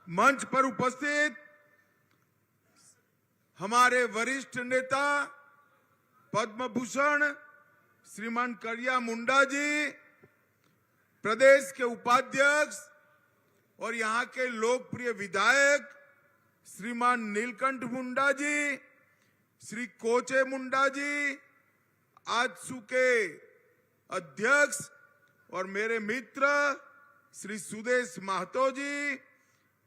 मंच पर उपस्थित हमारे वरिष्ठ नेता पद्म भूषण श्रीमान करिया मुंडा जी, प्रदेश के उपाध्यक्ष और यहाँ के लोकप्रिय विधायक श्रीमान नीलकंठ मुंडा जी, श्री कोचे मुंडा जी, आजसू के अध्यक्ष और मेरे मित्र श्री सुदेश महतो जी,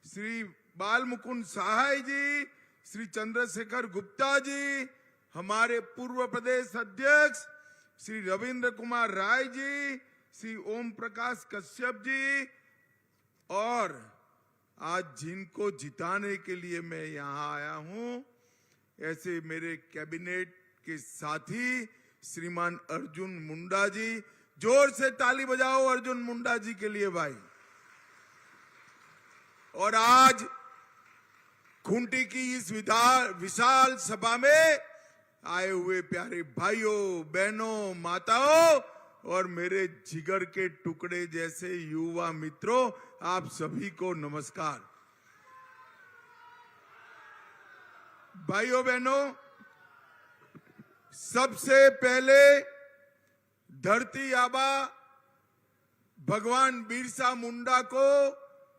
श्री बाल मुकुंद सहाय जी, श्री चंद्रशेखर गुप्ता जी, हमारे पूर्व प्रदेश अध्यक्ष श्री रविंद्र कुमार राय जी, श्री ओम प्रकाश कश्यप जी, और आज जिनको जिताने के लिए मैं यहाँ आया हूँ ऐसे मेरे कैबिनेट के साथी श्रीमान अर्जुन मुंडा जी। जोर से ताली बजाओ अर्जुन मुंडा जी के लिए भाई। और आज खूंटी की इस विशाल सभा में आए हुए प्यारे भाइयों बहनों माताओं और मेरे जिगर के टुकड़े जैसे युवा मित्रों, आप सभी को नमस्कार। भाइयों बहनों, सबसे पहले धरती आबा भगवान बिरसा मुंडा को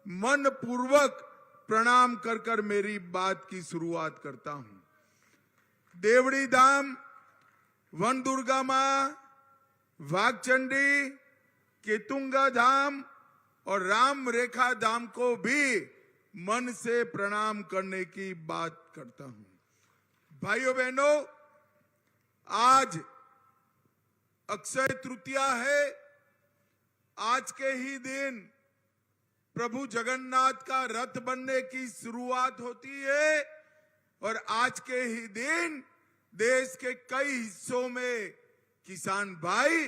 मन पूर्वक प्रणाम कर कर मेरी बात की शुरुआत करता हूं। देवड़ी धाम, वन दुर्गा मां, वाघचंडी, केतुंगा धाम और राम रेखा धाम को भी मन से प्रणाम करने की बात करता हूं। भाइयों बहनों, आज अक्षय तृतीया है। आज के ही दिन प्रभु जगन्नाथ का रथ बनने की शुरुआत होती है और आज के ही दिन देश के कई हिस्सों में किसान भाई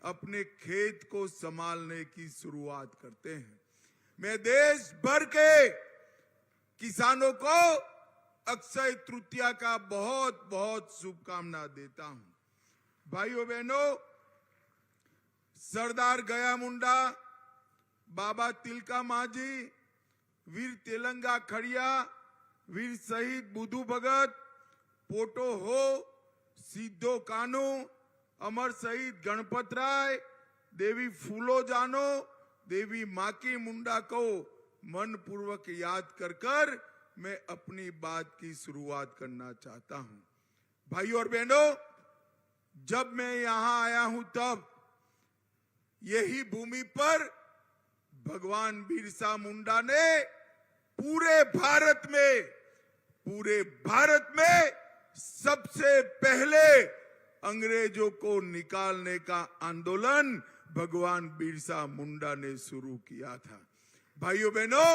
अपने खेत को संभालने की शुरुआत करते हैं। मैं देश भर के किसानों को अक्षय तृतीया का बहुत बहुत शुभकामना देता हूं। भाइयों बहनों, सरदार गया मुंडा, बाबा तिलका मांझी, वीर तेलंगा खड़िया, वीर शहीद बुधू भगत, पोटो हो, सिद्धो कानू, अमर शहीद गणपत राय, देवी फूलो जानो, देवी माकी मुंडा को मन पूर्वक याद कर कर मैं अपनी बात की शुरुआत करना चाहता हूं। भाइयों और बहनों, जब मैं यहां आया हूं तब यही भूमि पर भगवान बिरसा मुंडा ने पूरे भारत में सबसे पहले अंग्रेजों को निकालने का आंदोलन भगवान बिरसा मुंडा ने शुरू किया था। भाइयों बहनों,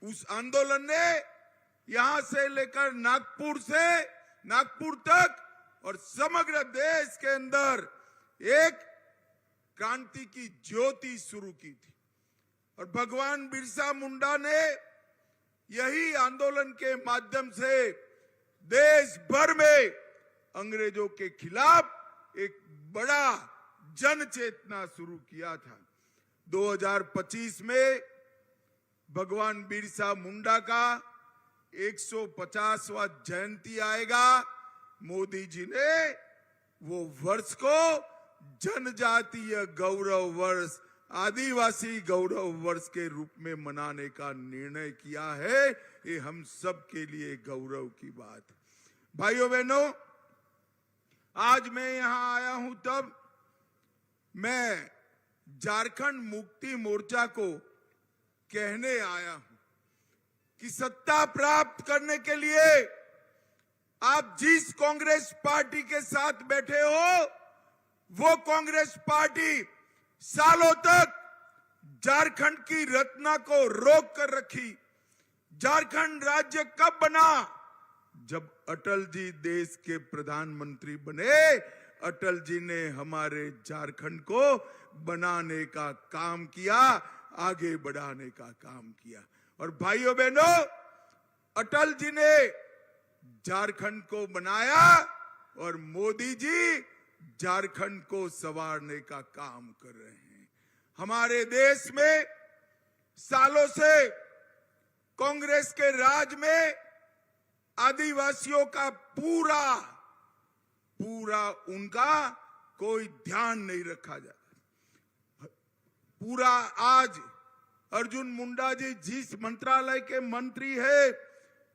उस आंदोलन ने यहां से लेकर नागपुर तक और समग्र देश के अंदर एक क्रांति की ज्योति शुरू की थी और भगवान बिरसा मुंडा ने यही आंदोलन के माध्यम से देश भर में अंग्रेजों के खिलाफ एक बड़ा जन चेतना शुरू किया था। 2025 में भगवान बिरसा मुंडा का 150वां जयंती आएगा। मोदी जी ने वो वर्ष को जनजातीय गौरव वर्ष, आदिवासी गौरव वर्ष के रूप में मनाने का निर्णय किया है। ये हम सब के लिए गौरव की बात है। भाइयों बहनों, आज मैं यहां आया हूं तब मैं झारखंड मुक्ति मोर्चा को कहने आया हूं कि सत्ता प्राप्त करने के लिए आप जिस कांग्रेस पार्टी के साथ बैठे हो, वो कांग्रेस पार्टी सालों तक झारखंड की रत्ना को रोक कर रखी। झारखंड राज्य कब बना? जब अटल जी देश के प्रधानमंत्री बने। अटल जी ने हमारे झारखंड को बनाने का काम किया, आगे बढ़ाने का काम किया। और भाइयों बहनों, अटल जी ने झारखंड को बनाया और मोदी जी झारखंड को संवारने का काम कर रहे हैं। हमारे देश में सालों से कांग्रेस के राज में आदिवासियों का पूरा उनका कोई ध्यान नहीं रखा जाता। पूरा आज अर्जुन मुंडा जी जिस मंत्रालय के मंत्री है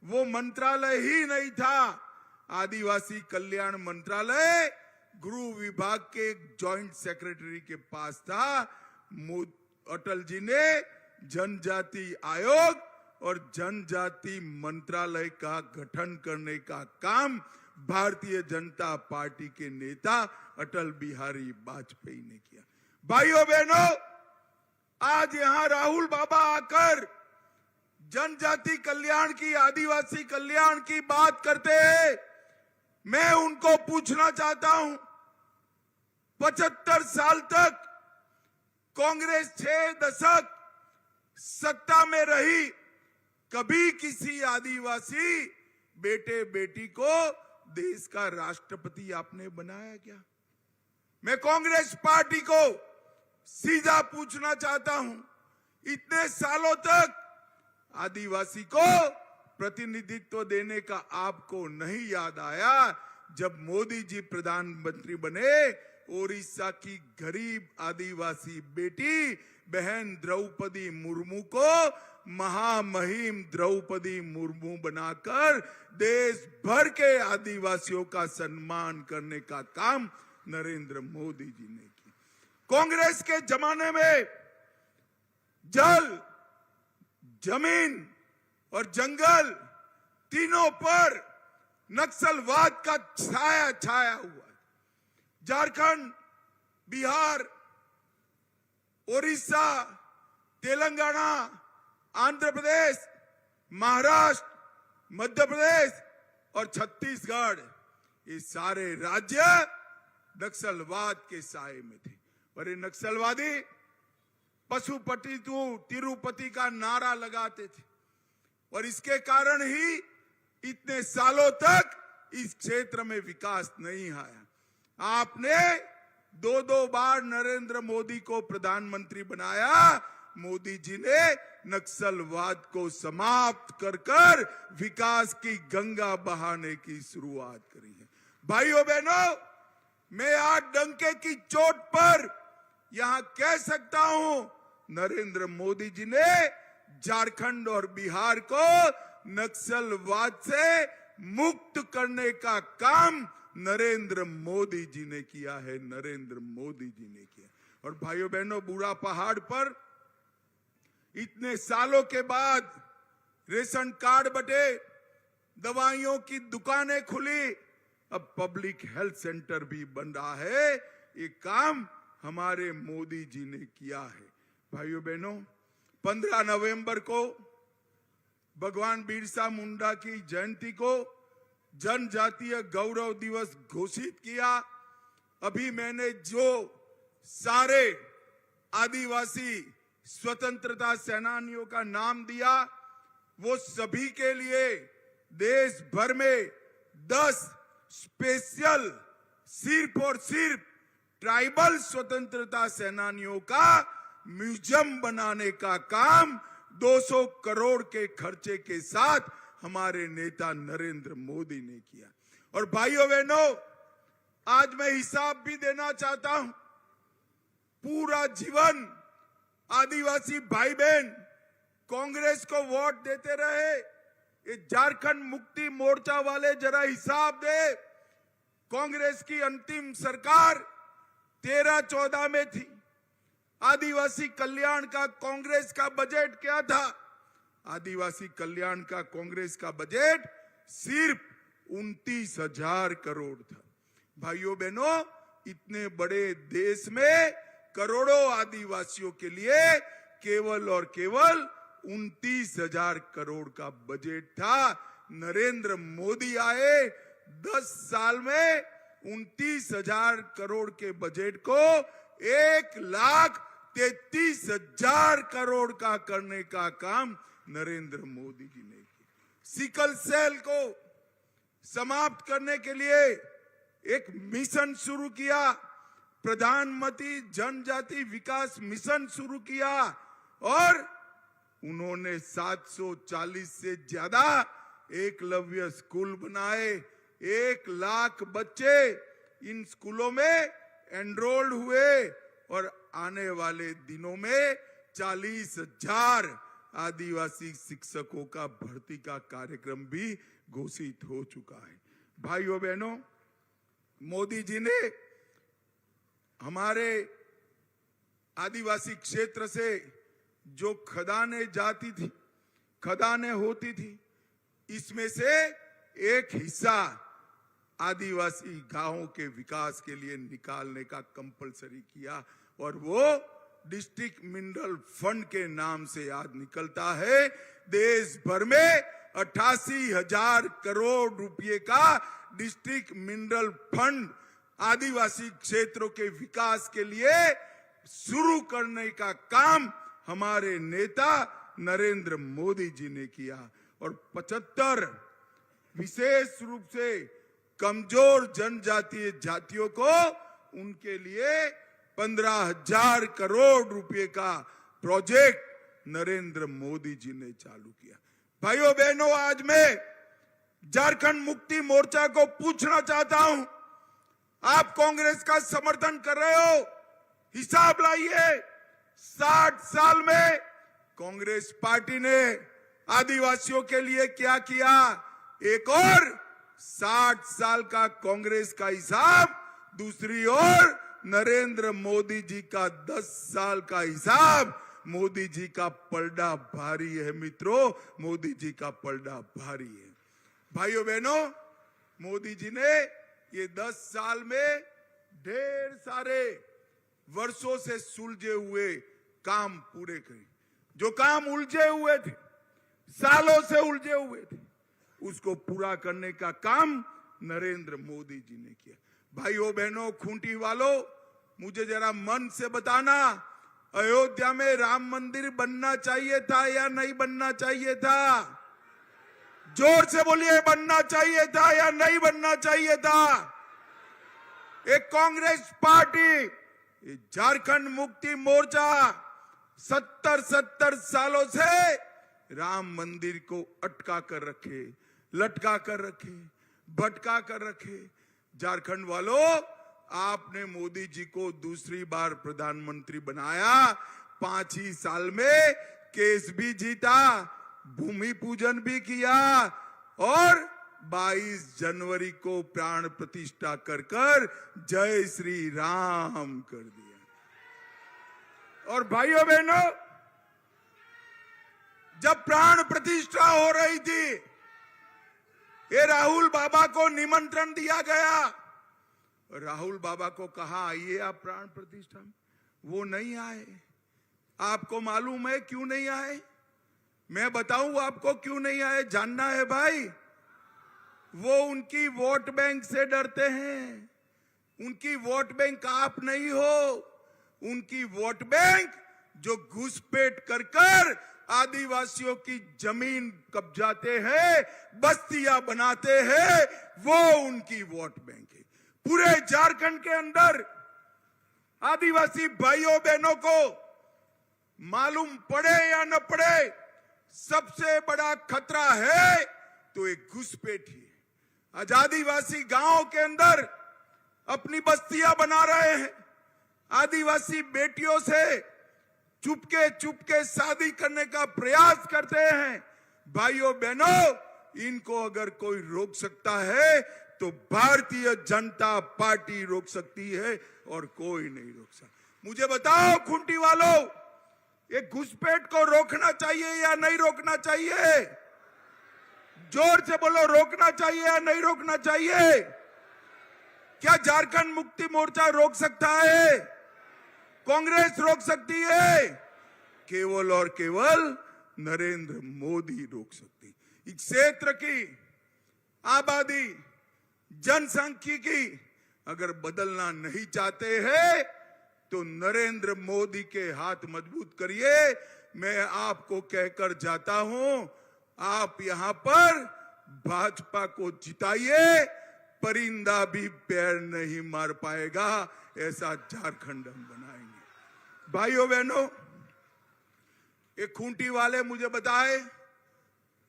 वो मंत्रालय ही नहीं था। आदिवासी कल्याण मंत्रालय गृह विभाग के जॉइंट सेक्रेटरी के पास था। अटल जी ने जनजाति आयोग और जनजाति मंत्रालय का गठन करने का काम भारतीय जनता पार्टी के नेता अटल बिहारी वाजपेयी ने किया। भाइयों बहनों, आज यहां राहुल बाबा आकर जनजाति कल्याण की, आदिवासी कल्याण की बात करते हैं। मैं उनको पूछना चाहता हूं, 75 साल तक कांग्रेस 6 दशक सत्ता में रही, कभी किसी आदिवासी बेटे बेटी को देश का राष्ट्रपति आपने बनाया क्या? मैं कांग्रेस पार्टी को सीधा पूछना चाहता हूं, इतने सालों तक आदिवासी को प्रतिनिधित्व देने का आपको नहीं याद आया? जब मोदी जी प्रधानमंत्री बने, ओडिशा की गरीब आदिवासी बेटी बहन द्रौपदी मुर्मू को महामहिम द्रौपदी मुर्मू बनाकर देश भर के आदिवासियों का सम्मान करने का काम नरेंद्र मोदी जी ने किया। कांग्रेस के जमाने में जल, जमीन और जंगल तीनों पर नक्सलवाद का छाया छाया हुआ। झारखंड, बिहार, ओडिशा, तेलंगाना, आंध्र प्रदेश, महाराष्ट्र, मध्य प्रदेश और छत्तीसगढ़, ये सारे राज्य नक्सलवाद के साए में थे। और ये नक्सलवादी पशुपति तिरुपति का नारा लगाते थे और इसके कारण ही इतने सालों तक इस क्षेत्र में विकास नहीं आया। आपने 2 बार नरेंद्र मोदी को प्रधानमंत्री बनाया। मोदी जी ने नक्सलवाद को समाप्त कर विकास की गंगा बहाने की शुरुआत करी है। भाइयों बहनों, मैं आज डंके की चोट पर यहां कह सकता हूं, नरेंद्र मोदी जी ने झारखंड और बिहार को नक्सलवाद से मुक्त करने का काम नरेंद्र मोदी जी ने किया है, नरेंद्र मोदी जी ने किया। और भाइयों बहनों, बूढ़ा पहाड़ पर इतने सालों के बाद रेशन कार्ड बटे, दवाइयों की दुकानें खुली, अब पब्लिक हेल्थ सेंटर भी बन रहा है। ये काम हमारे मोदी जी ने किया है। भाइयों बहनों, 15 नवंबर को भगवान बिरसा मुंडा की जयंती को जनजातीय गौरव दिवस घोषित किया। अभी मैंने जो सारे आदिवासी स्वतंत्रता सेनानियों का नाम दिया, वो सभी के लिए देश भर में 10 स्पेशल सिर्फ और सिर्फ ट्राइबल स्वतंत्रता सेनानियों का म्यूजियम बनाने का काम 200 करोड़ के खर्चे के साथ हमारे नेता नरेंद्र मोदी ने किया। और भाइयों बहनों, आज मैं हिसाब भी देना चाहता हूं। पूरा जीवन आदिवासी भाई बहन कांग्रेस को वोट देते रहे। ये झारखंड मुक्ति मोर्चा वाले जरा हिसाब दे, कांग्रेस की अंतिम सरकार 13-14 में थी। आदिवासी कल्याण का कांग्रेस का बजट क्या था? आदिवासी कल्याण का कांग्रेस का बजट सिर्फ 29,000 करोड़ था। भाइयों बहनों, इतने बड़े देश में करोड़ों आदिवासियों के लिए केवल और केवल 29,000 करोड़ का बजट था। नरेंद्र मोदी आए, 10 साल में 29,000 करोड़ के बजट को 1,33,000 करोड़ का करने का काम नरेंद्र मोदी जी ने किया। सिकल सेल को समाप्त करने के लिए एक मिशन शुरू किया, प्रधानमंत्री जनजाति विकास मिशन शुरू किया और उन्होंने 740 से ज्यादा एकलव्य स्कूल बनाए। 1 लाख बच्चे इन स्कूलों में एनरोल्ड हुए और आने वाले दिनों में 40,000 आदिवासी शिक्षकों का भर्ती का कार्यक्रम भी घोषित हो चुका है। भाइयों बहनों, मोदी जी ने हमारे आदिवासी क्षेत्र से जो खदानें जाती थी, खदानें होती थी, इसमें से एक हिस्सा आदिवासी गांवों के विकास के लिए निकालने का कंपलसरी किया और वो डिस्ट्रिक्ट मिनरल फंड के नाम से आज निकलता है। देश भर में 88,000 करोड़ रुपए का डिस्ट्रिक्ट मिनरल फंड आदिवासी क्षेत्रों के विकास के लिए शुरू करने का काम हमारे नेता नरेंद्र मोदी जी ने किया और 75 विशेष रूप से कमजोर जनजातीय जातियों को उनके लिए 15,000 करोड़ रुपए का प्रोजेक्ट नरेंद्र मोदी जी ने चालू किया। भाइयों बहनों, आज मैं झारखंड मुक्ति मोर्चा को पूछना चाहता हूं, आप कांग्रेस का समर्थन कर रहे हो, हिसाब लाइए 60 साल में कांग्रेस पार्टी ने आदिवासियों के लिए क्या किया। एक और 60 साल का कांग्रेस का हिसाब, दूसरी ओर नरेंद्र मोदी जी का 10 साल का हिसाब। मोदी जी का पलड़ा भारी है मित्रों, मोदी जी का पलड़ा भारी है। भाइयों बहनों, मोदी जी ने ये 10 साल में ढेर सारे वर्षों से सुलझे हुए काम पूरे करे। जो काम उलझे हुए थे, सालों से उलझे हुए थे, उसको पूरा करने का काम नरेंद्र मोदी जी ने किया। भाइयों बहनों, खूंटी वालों, मुझे जरा मन से बताना, अयोध्या में राम मंदिर बनना चाहिए था या नहीं बनना चाहिए था? जोर से बोलिए, बनना चाहिए था या नहीं बनना चाहिए था? एक कांग्रेस पार्टी, झारखंड मुक्ति मोर्चा 70 सालों से राम मंदिर को अटका कर रखे, लटका कर रखे, भटका कर रखे। झारखंड वालों, आपने मोदी जी को दूसरी बार प्रधानमंत्री बनाया, 5 ही साल में केस भी जीता, भूमि पूजन भी किया और 22 जनवरी को प्राण प्रतिष्ठा कर जय श्री राम कर दिया। और भाइयों बहनों, जब प्राण प्रतिष्ठा हो रही थी, ये राहुल बाबा को निमंत्रण दिया गया। राहुल बाबा को कहा आइए आप प्राण प्रतिष्ठा में, वो नहीं आए। आपको मालूम है क्यों नहीं आए? मैं बताऊं आपको क्यों नहीं आए, जानना है भाई? वो उनकी वोट बैंक से डरते हैं। उनकी वोट बैंक आप नहीं हो, उनकी वोट बैंक जो घुसपैठ कर आदिवासियों की जमीन कब्जाते हैं, बस्तियां बनाते हैं, वो उनकी वोट बैंक है। पूरे झारखंड के अंदर आदिवासी भाइयों बहनों को मालूम पड़े या न पड़े, सबसे बड़ा खतरा है तो एक घुसपैठ ही है। आदिवासी गांवों के अंदर अपनी बस्तियां बना रहे हैं, आदिवासी बेटियों से चुपके शादी करने का प्रयास करते हैं। भाइयों बहनों, इनको अगर कोई रोक सकता है तो भारतीय जनता पार्टी रोक सकती है और कोई नहीं रोक सकता। मुझे बताओ खूंटी वालों, ये घुसपैठ को रोकना चाहिए या नहीं रोकना चाहिए? जोर से बोलो, रोकना चाहिए या नहीं रोकना चाहिए? क्या झारखंड मुक्ति मोर्चा रोक सकता है? कांग्रेस रोक सकती है? केवल और केवल नरेंद्र मोदी रोक सकती। इस क्षेत्र की आबादी, जनसांख्यिकी अगर बदलना नहीं चाहते हैं तो नरेंद्र मोदी के हाथ मजबूत करिए। मैं आपको कहकर जाता हूं, आप यहां पर भाजपा को जिताइए, परिंदा भी पैर नहीं मार पाएगा, ऐसा झारखंड हम बनाएंगे। भाइयों बहनों, ये खूंटी वाले मुझे बताए,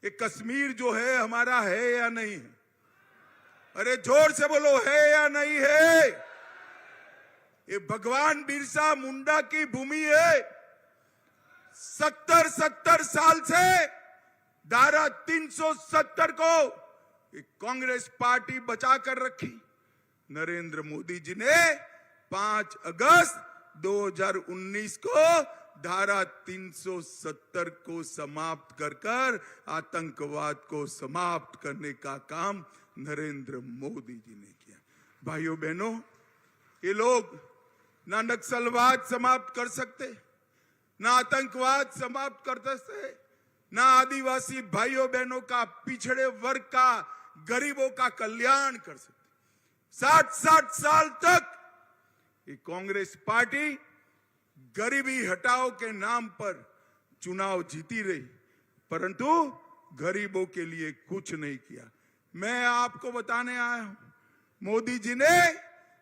ये कश्मीर जो है हमारा है या नहीं है? अरे जोर से बोलो, है या नहीं है? ये भगवान बिरसा मुंडा की भूमि है। 70 साल से धारा 370 को कांग्रेस पार्टी बचा कर रखी। नरेंद्र मोदी जी ने 5 अगस्त 2019 को धारा 370 को समाप्त कर आतंकवाद को समाप्त करने का काम नरेंद्र मोदी जी ने किया। भाइयों बहनों, ये लोग ना नक्सलवाद समाप्त कर सकते, ना आतंकवाद समाप्त कर सकते, ना आदिवासी भाइयों बहनों का, पिछड़े वर्ग का, गरीबों का कल्याण कर सकते। 60 साल तक ये कांग्रेस पार्टी गरीबी हटाओ के नाम पर चुनाव जीती रही, परंतु गरीबों के लिए कुछ नहीं किया। मैं आपको बताने आया हूं, मोदी जी ने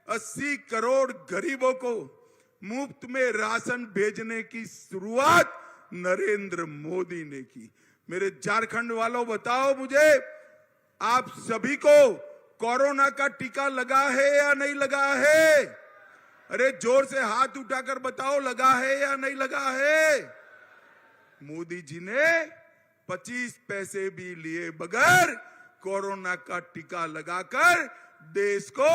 80 करोड़ गरीबों को मुफ्त में राशन भेजने की शुरुआत नरेंद्र मोदी ने की। मेरे झारखंड वालों, बताओ मुझे, आप सभी को कोरोना का टीका लगा है या नहीं लगा है? अरे जोर से हाथ उठाकर बताओ, लगा है या नहीं लगा है? मोदी जी ने 25 पैसे भी लिए बगैर कोरोना का टीका लगाकर देश को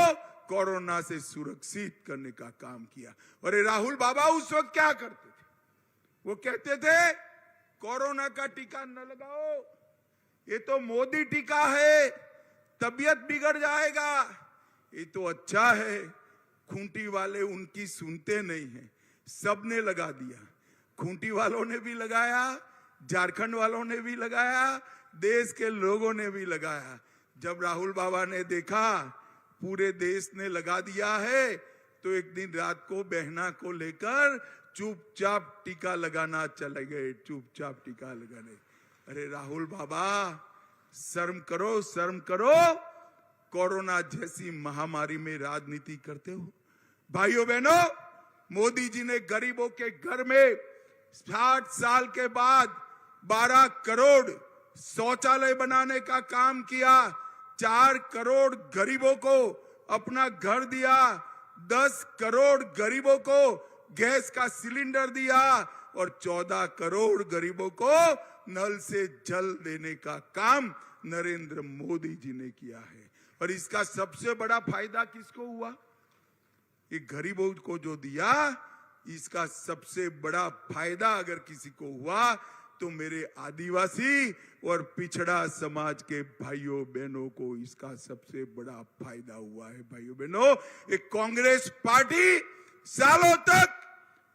कोरोना से सुरक्षित करने का काम किया। और राहुल बाबा उस वक्त क्या करते थे? वो कहते थे कोरोना का टीका न लगाओ, ये तो मोदी टीका है, तबीयत बिगड़ जाएगा। ये तो अच्छा है, खूंटी वाले उनकी सुनते नहीं हैं, सबने लगा दिया। खूंटी वालों ने भी लगाया, झारखंड वालों ने भी लगाया, देश के लोगों ने भी लगाया। जब राहुल बाबा ने देखा पूरे देश ने लगा दिया है, तो एक दिन रात को बहना को लेकर चुपचाप टीका लगाना चले गए, चुपचाप टीका लगाने। अरे राहुल बाबा, शर्म करो, शर्म करो, कोरोना जैसी महामारी में राजनीति करते हो। भाइयों बहनों, मोदी जी ने गरीबों के घर में 60 साल के बाद 12 करोड़ शौचालय बनाने का काम किया, 4 करोड़ गरीबों को अपना घर दिया, 10 करोड़ गरीबों को गैस का सिलेंडर दिया और 14 करोड़ गरीबों को नल से जल देने का काम नरेंद्र मोदी जी ने किया है। और इसका सबसे बड़ा फायदा किसको हुआ? ये गरीबों को जो दिया, इसका सबसे बड़ा फायदा अगर किसी को हुआ तो मेरे आदिवासी और पिछड़ा समाज के भाइयों बहनों को इसका सबसे बड़ा फायदा हुआ है। भाइयों बहनों, एक कांग्रेस पार्टी सालों तक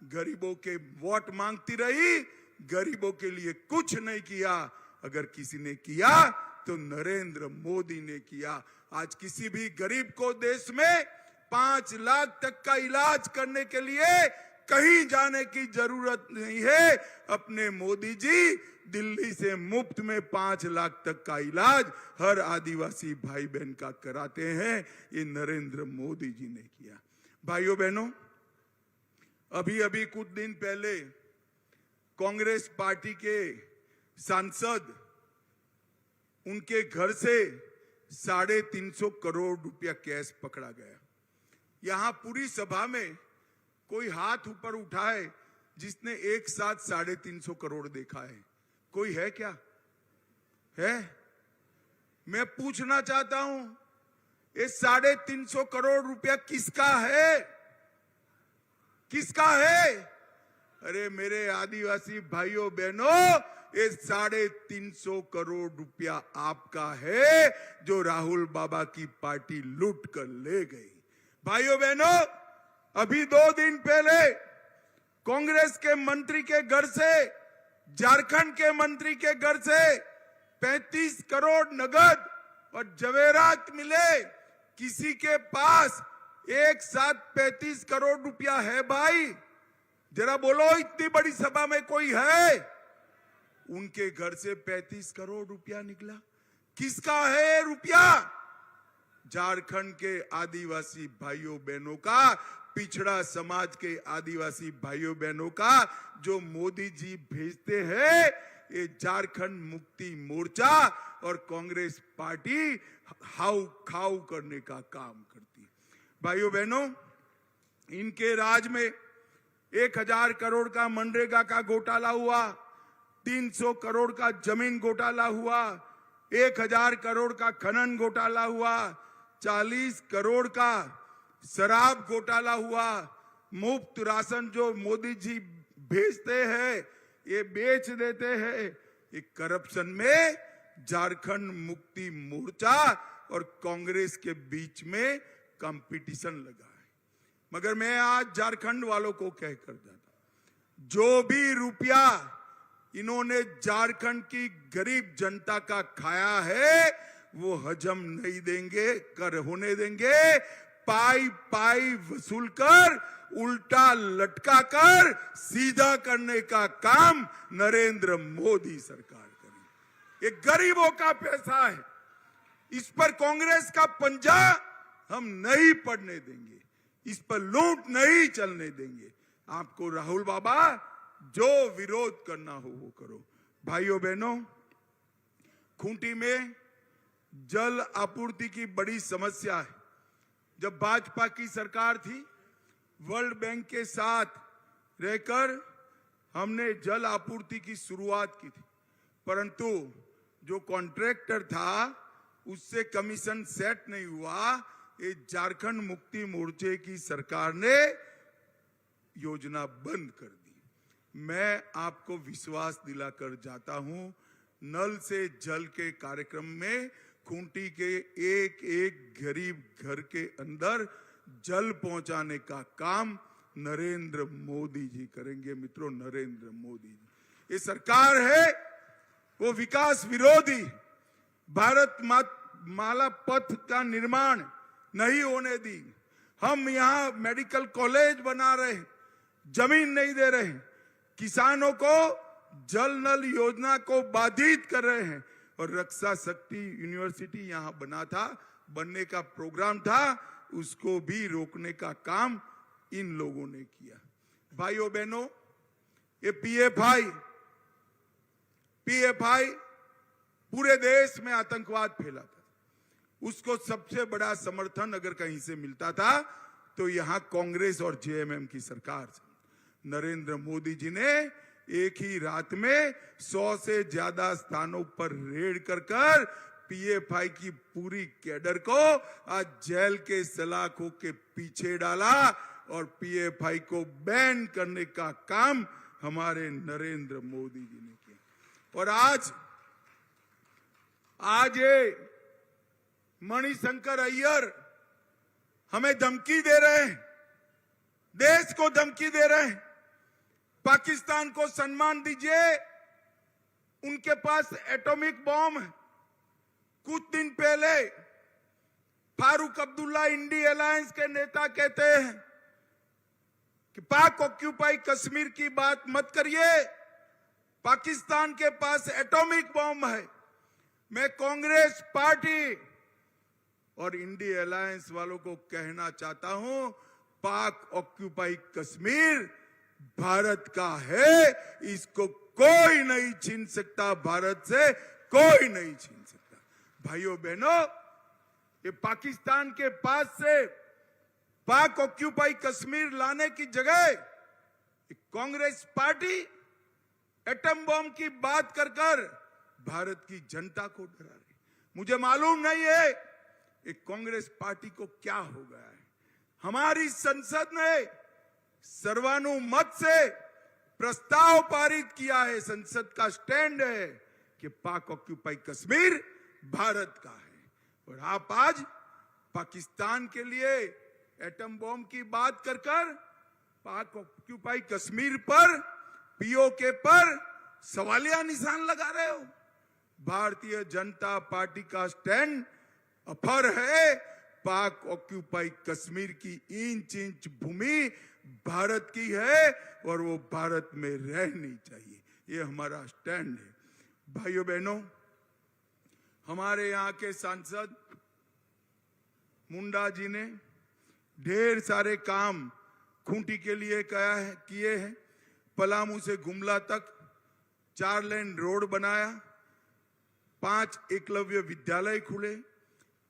गरीबों के वोट मांगती रही, गरीबों के लिए कुछ नहीं किया। अगर किसी ने किया तो नरेंद्र मोदी ने किया। आज किसी भी गरीब को देश में 5 लाख तक का इलाज करने के लिए कहीं जाने की जरूरत नहीं है। अपने मोदी जी दिल्ली से मुफ्त में 5 लाख तक का इलाज हर आदिवासी भाई बहन का कराते हैं। ये नरेंद्र मोदी जी ने किया। भाइयों बहनों, अभी अभी कुछ दिन पहले कांग्रेस पार्टी के सांसद, उनके घर से 350 करोड़ रुपया कैश पकड़ा गया। यहां पूरी सभा में कोई हाथ ऊपर उठाए जिसने एक साथ 350 करोड़ देखा है? कोई है क्या? है? मैं पूछना चाहता हूं, ये 350 करोड़ रुपया किसका है? किसका है? अरे मेरे आदिवासी भाइयों बहनों, ये 350 करोड़ रुपया आपका है जो राहुल बाबा की पार्टी लूट कर ले गई। भाइयों बहनों, अभी 2 दिन पहले कांग्रेस के मंत्री के घर से, झारखंड के मंत्री के घर से 35 करोड़ नगद और जवेरात मिले। किसी के पास एक साथ 35 करोड़ रुपया है? भाई जरा बोलो, इतनी बड़ी सभा में कोई है? उनके घर से 35 करोड़ रुपया निकला। किसका है रुपया? झारखंड के आदिवासी भाइयों बहनों का पिछड़ा समाज के आदिवासी भाइयों बहनों का जो मोदी जी भेजते हैं, ये झारखंड मुक्ति मोर्चा और कांग्रेस पार्टी हाउ खाऊ करने का काम करती है। भाइयों बहनों, इनके राज में 1000 करोड़ का मनरेगा का घोटाला हुआ, 300 करोड़ का जमीन घोटाला हुआ, 1000 करोड़ का खनन घोटाला हुआ, 40 करोड़ का शराब घोटाला हुआ, मुफ्त राशन जो मोदी जी भेजते हैं ये बेच देते हैं। ये करप्शन में झारखंड मुक्ति मोर्चा और कांग्रेस के बीच में कंपटीशन लगा है। मगर मैं आज झारखंड वालों को कहकर जाता हूं, जो भी रुपया इन्होंने झारखंड की गरीब जनता का खाया है वो हजम नहीं देंगे, कर होने देंगे। पाई पाई वसूल कर, उल्टा लटका कर सीधा करने का काम नरेंद्र मोदी सरकार करेगी। ये गरीबों का पैसा है, इस पर कांग्रेस का पंजा हम नहीं पड़ने देंगे, इस पर लूट नहीं चलने देंगे। आपको राहुल बाबा जो विरोध करना हो वो करो। भाइयों बहनों, खूंटी में जल आपूर्ति की बड़ी समस्या है। जब भाजपा की सरकार थी, वर्ल्ड बैंक के साथ रहकर हमने जल आपूर्ति की शुरुआत की थी, परंतु जो कॉन्ट्रैक्टर था उससे कमीशन सेट नहीं हुआ। ये झारखंड मुक्ति मोर्चे की सरकार ने योजना बंद कर दी। मैं आपको विश्वास दिलाकर जाता हूं, नल से जल के कार्यक्रम में खूंटी के एक एक गरीब घर के अंदर जल पहुंचाने का काम नरेंद्र मोदी जी करेंगे। मित्रों, नरेंद्र मोदी जी, ये सरकार है वो विकास विरोधी, भारत माला पथ का निर्माण नहीं होने दी। हम यहां मेडिकल कॉलेज बना रहे हैं, जमीन नहीं दे रहे हैं, किसानों को जल नल योजना को बाधित कर रहे हैं। और रक्षा शक्ति यूनिवर्सिटी यहां बना था, बनने का प्रोग्राम था, उसको भी रोकने का काम इन लोगों ने किया। भाइयों बहनों, ये पीएफआई पूरे देश में आतंकवाद फैला था। उसको सबसे बड़ा समर्थन अगर कहीं से मिलता था तो यहां कांग्रेस और जेएमएम की सरकार से। नरेंद्र मोदी जी ने एक ही रात में 100 से ज्यादा स्थानों पर रेड कर पीएफआई की पूरी कैडर को आज जेल के सलाखों के पीछे डाला और पीएफआई को बैन करने का काम हमारे नरेंद्र मोदी जी ने किया। और आज ये मणिशंकर अय्यर हमें धमकी दे रहे हैं, देश को धमकी दे रहे हैं। पाकिस्तान को सम्मान दीजिए, उनके पास एटॉमिक बॉम्ब है। कुछ दिन पहले फारूक अब्दुल्ला इंडी अलायंस के नेता कहते हैं कि पाक ऑक्यूपाई कश्मीर की बात मत करिए, पाकिस्तान के पास एटॉमिक बॉम्ब है। मैं कांग्रेस पार्टी और इंडी अलायंस वालों को कहना चाहता हूं, पाक ऑक्यूपाई कश्मीर भारत का है, इसको कोई नहीं छीन सकता, भारत से कोई नहीं छीन सकता। भाइयों बहनों, ये पाकिस्तान के पास से पाक ऑक्यूपाई कश्मीर लाने की जगह कांग्रेस पार्टी एटम बम की बात कर भारत की जनता को डरा रही। मुझे मालूम नहीं है ये कांग्रेस पार्टी को क्या हो गया है। हमारी संसद ने सर्वानुमत से प्रस्ताव पारित किया है, संसद का स्टैंड है कि पाक ऑक्यूपाई कश्मीर भारत का है। और आप आज पाकिस्तान के लिए एटम बम की बात कर पाक ऑक्यूपाई कश्मीर पर, पीओके पर सवालिया निशान लगा रहे हो। भारतीय जनता पार्टी का स्टैंड अफर है, पाक ऑक्यूपाई कश्मीर की इंच इंच भूमि भारत की है और वो भारत में रहनी चाहिए, ये हमारा स्टैंड है। भाइयों बहनों, हमारे यहाँ के सांसद मुंडा जी ने ढेर सारे काम खूंटी के लिए किए हैं। पलामू से गुमला तक 4 लेन रोड बनाया, 5 एकलव्य विद्यालय खुले,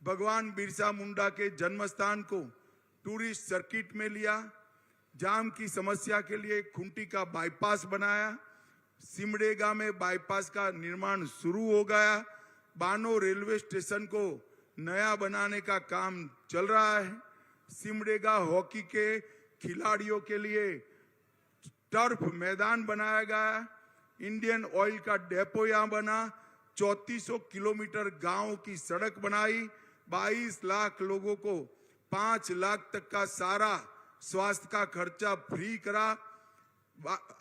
भगवान बिरसा मुंडा के जन्म स्थान को टूरिस्ट सर्किट में लिया, जाम की समस्या के लिए खूंटी का बाईपास बनाया, सिमडेगा में बाईपास का निर्माण शुरू हो गया, बानो रेलवे स्टेशन को नया बनाने का काम चल रहा है, सिमडेगा हॉकी के खिलाड़ियों के लिए टर्फ मैदान बनाया गया, इंडियन ऑयल का डेपो यहां बना, 3400 किलोमीटर गांव की सड़क बनाई, 22 लाख लोगों को 5 लाख तक का सारा स्वास्थ्य का खर्चा फ्री करा,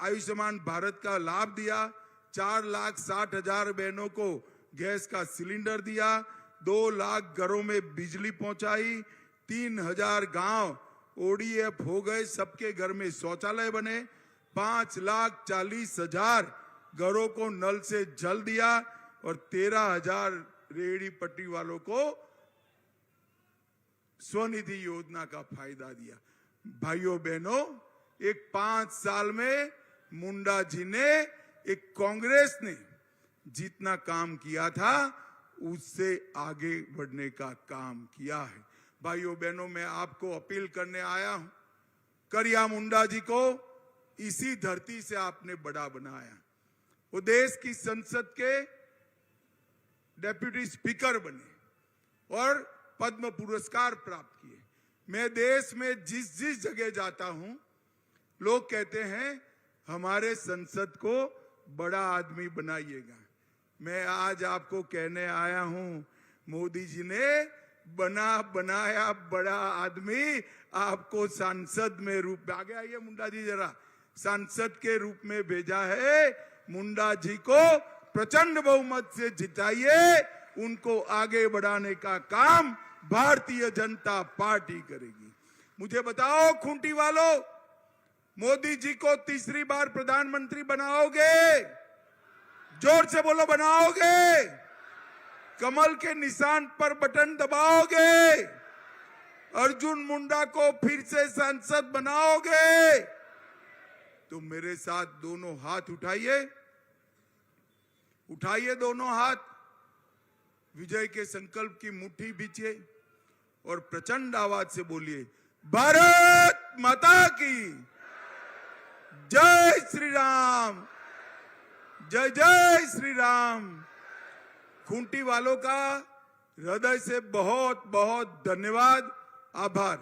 आयुष्मान भारत का लाभ दिया, 4,60,000 बहनों को गैस का सिलेंडर दिया, 2 लाख घरों में बिजली पहुंचाई, 3,000 गांव ओडीएफ हो गए, सबके घर में शौचालय बने, 5,40,000 घरों को नल से जल दिया और 13,000 रेहड़ी पट्टी वालों को स्वनिधि योजना का फायदा दिया। भाइयों बहनों, एक 5 साल में मुंडा जी ने, एक कांग्रेस ने जितना काम किया था उससे आगे बढ़ने का काम किया है। भाइयों बहनों, मैं आपको अपील करने आया हूं, करिया मुंडा जी को इसी धरती से आपने बड़ा बनाया, वो देश की संसद के डेप्यूटी स्पीकर बने और पद्म पुरस्कार प्राप्त किए। मैं देश में जिस जिस जगह जाता हूं, लोग कहते हैं हमारे संसद को बड़ा आदमी बनाइएगा। मैं आज आपको कहने आया हूं, मोदी जी ने बनाया बड़ा आदमी आपको सांसद में रूप आ गया। ये मुंडा जी जरा सांसद के रूप में भेजा है। मुंडा जी को प्रचंड बहुमत से जिताइए, उनको आगे बढ़ाने का काम भारतीय जनता पार्टी करेगी। मुझे बताओ खूंटी वालों, मोदी जी को तीसरी बार प्रधानमंत्री बनाओगे? जोर से बोलो, बनाओगे? कमल के निशान पर बटन दबाओगे? अर्जुन मुंडा को फिर से सांसद बनाओगे? तो मेरे साथ दोनों हाथ उठाइए, उठाइए दोनों हाथ, विजय के संकल्प की मुट्ठी बीचिए और प्रचंड आवाज से बोलिए, भारत माता की जय श्री राम, जय जय श्री राम। खूंटी वालों का हृदय से बहुत बहुत धन्यवाद, आभार।